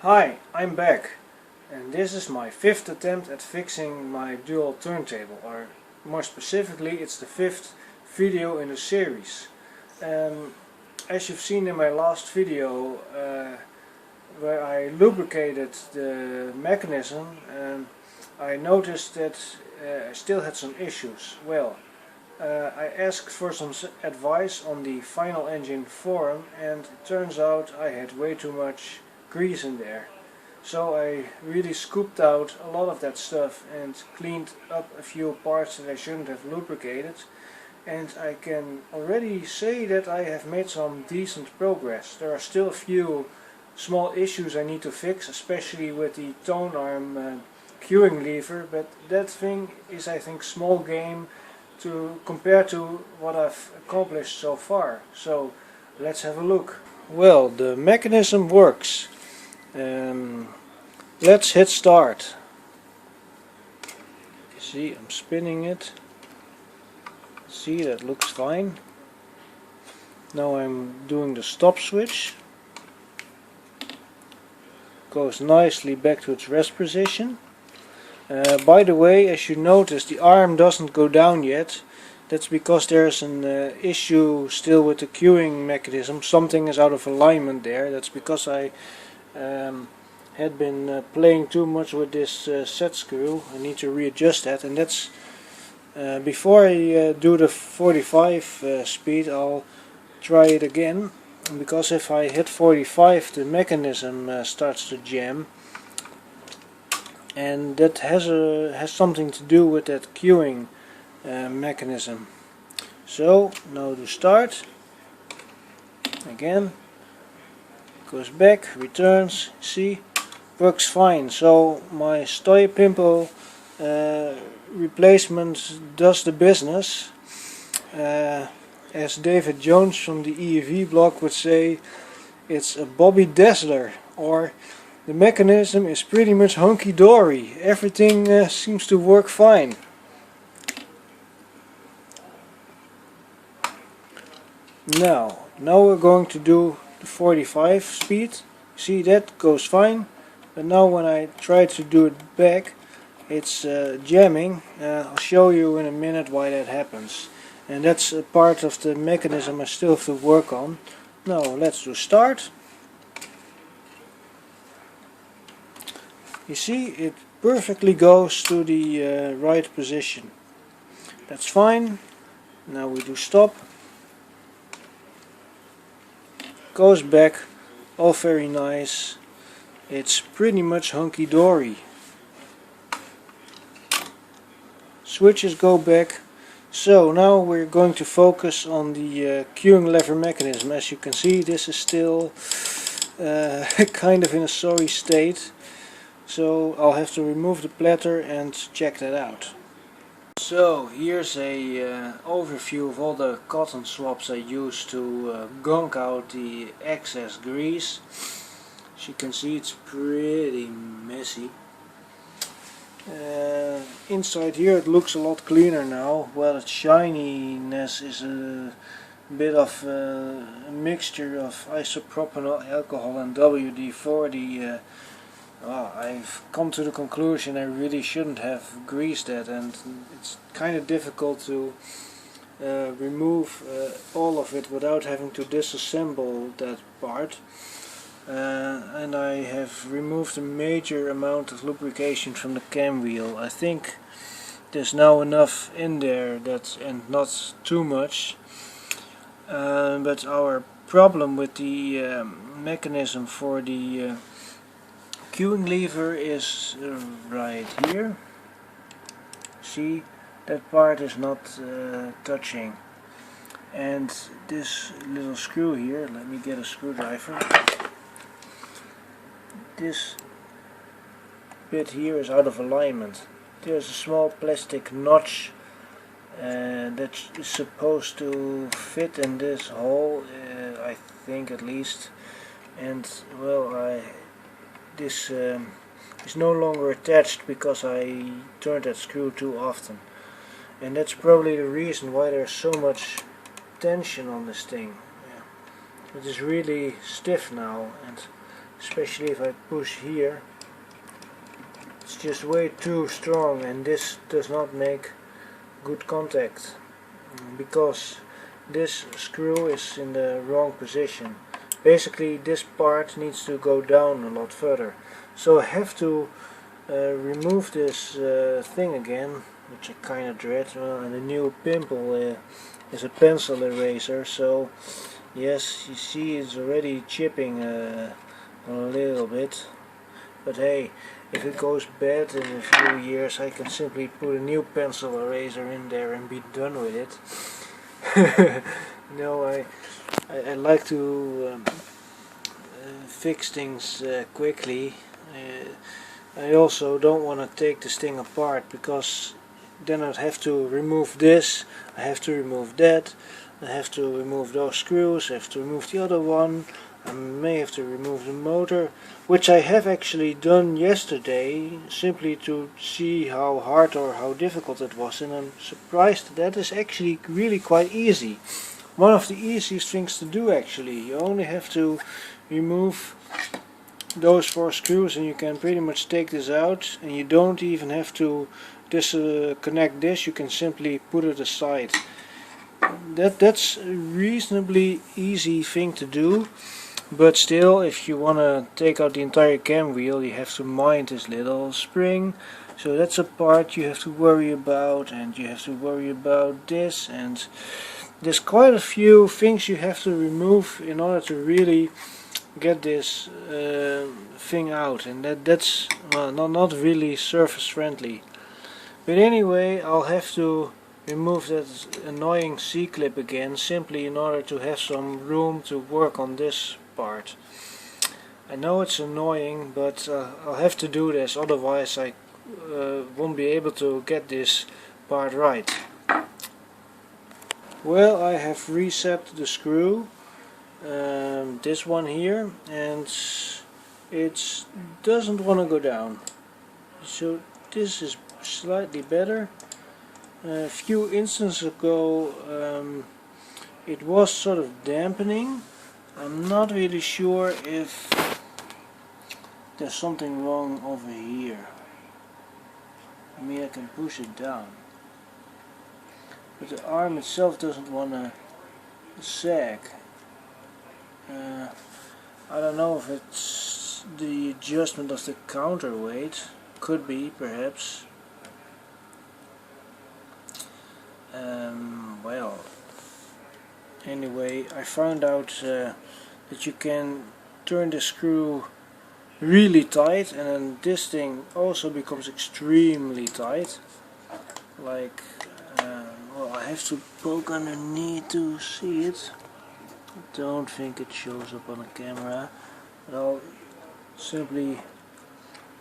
Hi, I'm back, and this is my fifth attempt at fixing my dual turntable, or more specifically it's the fifth video in the series. As you've seen in my last video where I lubricated the mechanism, I noticed that I still had some issues. Well, I asked for some advice on the Final Engine forum, and it turns out I had way too much grease in there. So I really scooped out a lot of that stuff and cleaned up a few parts that I shouldn't have lubricated, and I can already say that I have made some decent progress. There are still a few small issues I need to fix, especially with the tonearm cueing lever, but that thing is, I think, small game to compare to what I've accomplished so far. So let's have a look. Well, the mechanism works. Let's hit start. You see, I'm spinning it. See, that looks fine. Now I'm doing the stop switch. Goes nicely back to its rest position. By the way, as you notice, the arm doesn't go down yet. That's because there's an issue still with the cueing mechanism. Something is out of alignment there. That's because I had been playing too much with this set screw. I need to readjust that, and that's before I do the 45 speed, I'll try it again, because if I hit 45 the mechanism starts to jam, and that has something to do with that cueing mechanism. So now to start again, goes back, returns, see, works fine. So my stoy pimple replacement does the business. As David Jones from the EEV blog would say, it's a Bobby Dazzler, or the mechanism is pretty much hunky-dory. Everything seems to work fine. Now we're going to do the 45 speed. See, that goes fine, but now when I try to do it back, it's jamming. I'll show you in a minute why that happens, and that's a part of the mechanism I still have to work on. Now let's do start. You see, it perfectly goes to the right position. That's fine. Now we do stop. Goes back, all very nice. It's pretty much hunky-dory. Switches go back. So now we're going to focus on the cueing lever mechanism. As you can see, this is still kind of in a sorry state. So I'll have to remove the platter and check that out. So here's a overview of all the cotton swabs I used to gunk out the excess grease. As you can see, it's pretty messy. Inside here it looks a lot cleaner now. Well, its shininess is a bit of a mixture of isopropanol alcohol and WD-40. I've come to the conclusion I really shouldn't have greased that, and it's kind of difficult to remove all of it without having to disassemble that part. And I have removed a major amount of lubrication from the camwheel. I think there's now enough in there, and not too much. But our problem with the mechanism for the cueing lever is right here. See, that part is not touching, and this little screw here, let me get a screwdriver. This bit here is out of alignment. There's a small plastic notch that is supposed to fit in this hole, I think at least, and well, this is no longer attached because I turned that screw too often, and that's probably the reason why there's so much tension on this thing. Yeah. It is really stiff now, and especially if I push here. It's just way too strong, and this does not make good contact because this screw is in the wrong position. Basically this part needs to go down a lot further. So I have to remove this thing again, which I kind of dread. And the new pimple is a pencil eraser, so yes, you see it's already chipping a little bit. But hey, if it goes bad in a few years, I can simply put a new pencil eraser in there and be done with it. No, I like to fix things quickly. I also don't want to take this thing apart, because then I'd have to remove this, I have to remove that, I have to remove those screws, I have to remove the other one, I may have to remove the motor, which I have actually done yesterday, simply to see how hard or how difficult it was, and I'm surprised that is actually really quite easy. One of the easiest things to do actually. You only have to remove those 4 screws and you can pretty much take this out, and you don't even have to disconnect this, you can simply put it aside. That's a reasonably easy thing to do, but still, if you want to take out the entire cam wheel, you have to mind this little spring, so that's a part you have to worry about, and you have to worry about this, and there's quite a few things you have to remove in order to really get this thing out, and that's well, not really surface friendly. But anyway, I'll have to remove that annoying C-clip again, simply in order to have some room to work on this part. I know it's annoying, but I'll have to do this, otherwise I won't be able to get this part right. Well, I have reset the screw, this one here, and it doesn't want to go down. So this is slightly better. A few instances ago it was sort of dampening. I'm not really sure if there's something wrong over here. I mean, I can push it down, but the arm itself doesn't want to sag. I don't know if it's the adjustment of the counterweight. Could be, perhaps. Well, anyway, I found out that you can turn the screw really tight, and then this thing also becomes extremely tight. Like, well, I have to poke underneath to see it. I don't think it shows up on the camera, but I'll simply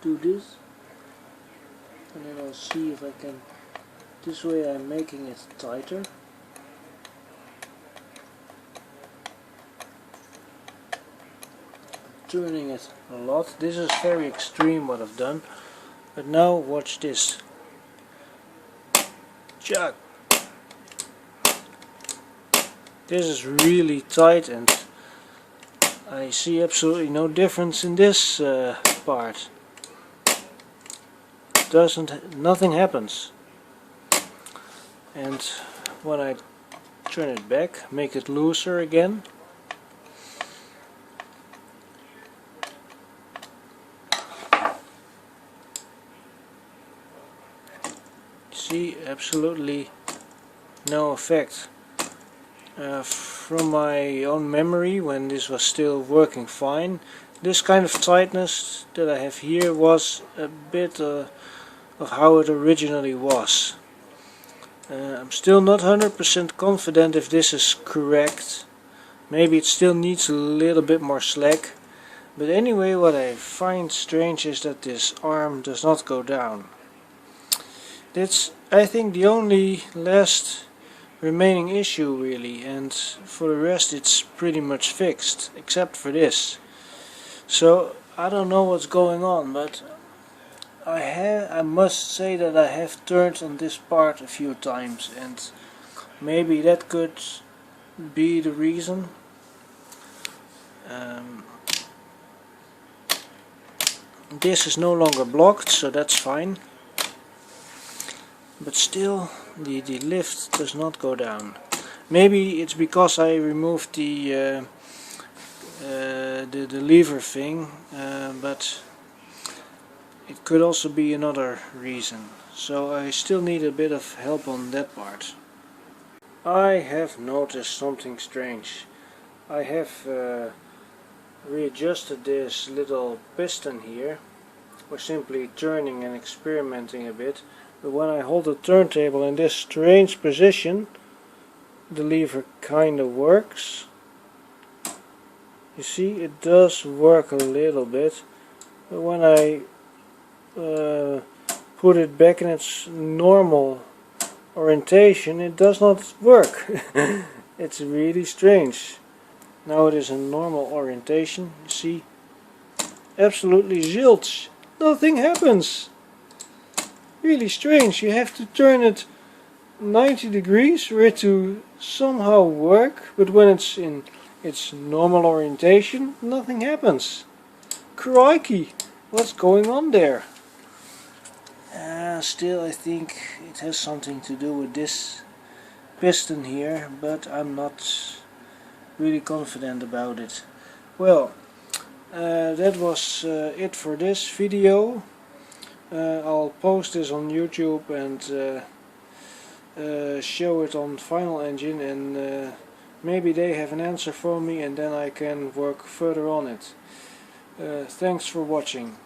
do this, and then I'll see if I can. This way I'm making it tighter. Turning it a lot. This is very extreme what I've done, but now watch this. Chuck! This is really tight, and I see absolutely no difference in this part. Nothing happens. And when I turn it back, make it looser again, see, absolutely no effect. From my own memory, when this was still working fine, this kind of tightness that I have here was a bit of how it originally was. I'm still not 100% confident if this is correct. Maybe it still needs a little bit more slack. But anyway, what I find strange is that this arm does not go down. That's, I think, the only last remaining issue really, and for the rest it's pretty much fixed, except for this. So I don't know what's going on, but I must say that I have turned on this part a few times, and maybe that could be the reason. This is no longer blocked, so that's fine. But still, the lift does not go down. Maybe it's because I removed the lever thing, but it could also be another reason. So I still need a bit of help on that part. I have noticed something strange. I have readjusted this little piston here. We're simply turning and experimenting a bit. But when I hold the turntable in this strange position, the lever kind of works. You see, it does work a little bit. But when I put it back in its normal orientation, it does not work. It's really strange. Now it is in normal orientation. You see, absolutely zilch. Nothing happens. Really strange. You have to turn it 90 degrees for it to somehow work, but when it's in its normal orientation, nothing happens. Crikey, what's going on there? Still, I think it has something to do with this piston here, but I'm not really confident about it. Well, that was it for this video. I'll post this on YouTube and show it on Final Engine, and maybe they have an answer for me, and then I can work further on it. Thanks for watching.